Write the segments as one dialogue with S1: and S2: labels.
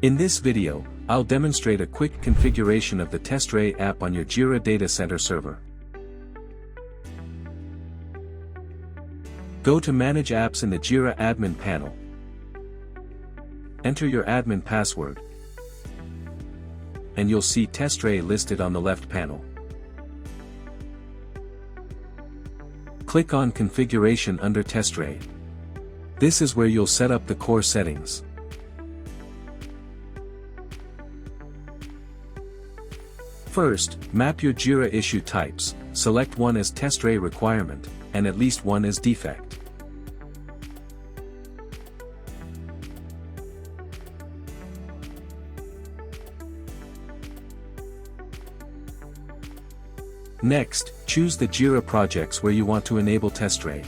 S1: In this video, I'll demonstrate a quick configuration of the TestRay app on your Jira Data Center server. Go to Manage Apps in the Jira Admin panel. Enter your admin password, and you'll see TestRay listed on the left panel. Click on Configuration under TestRay. This is where you'll set up the core settings. First, map your Jira issue types, select one as TestRay requirement, and at least one as defect. Next, choose the Jira projects where you want to enable TestRay.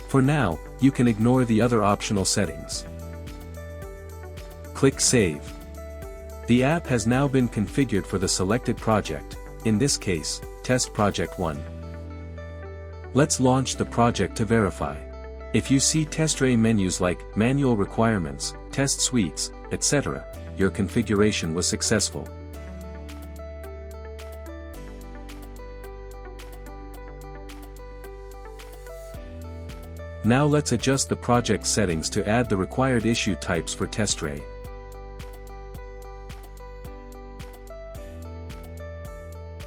S1: For now, you can ignore the other optional settings. Click Save. The app has now been configured for the selected project, in this case, Test Project 1. Let's launch the project to verify. If you see TestRay menus like Manual Requirements, Test Suites, etc., your configuration was successful. Now let's adjust the project settings to add the required issue types for TestRay.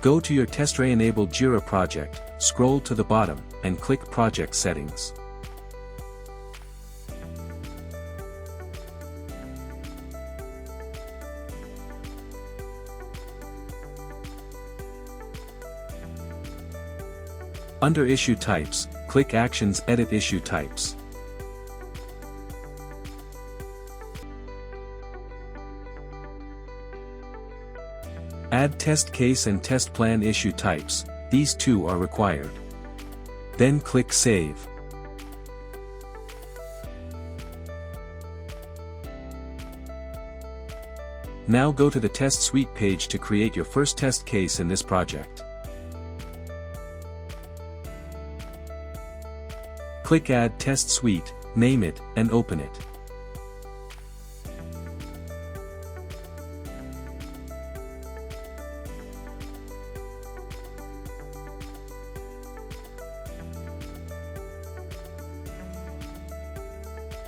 S1: Go to your TestRay-enabled Jira project, scroll to the bottom, and click Project Settings. Under Issue Types, click Actions Edit Issue Types. Add Test Case and Test Plan issue types, these two are required. Then click Save. Now go to the Test Suite page to create your first test case in this project. Click Add Test Suite, name it, and open it.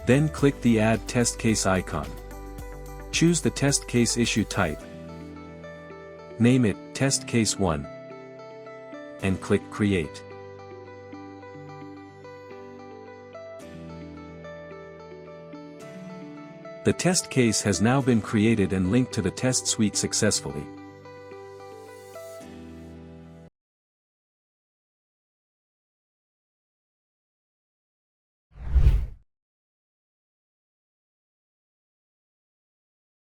S1: Then click the Add Test Case icon. Choose the test case issue type. Name it Test Case 1. And click Create. The test case has now been created and linked to the test suite successfully.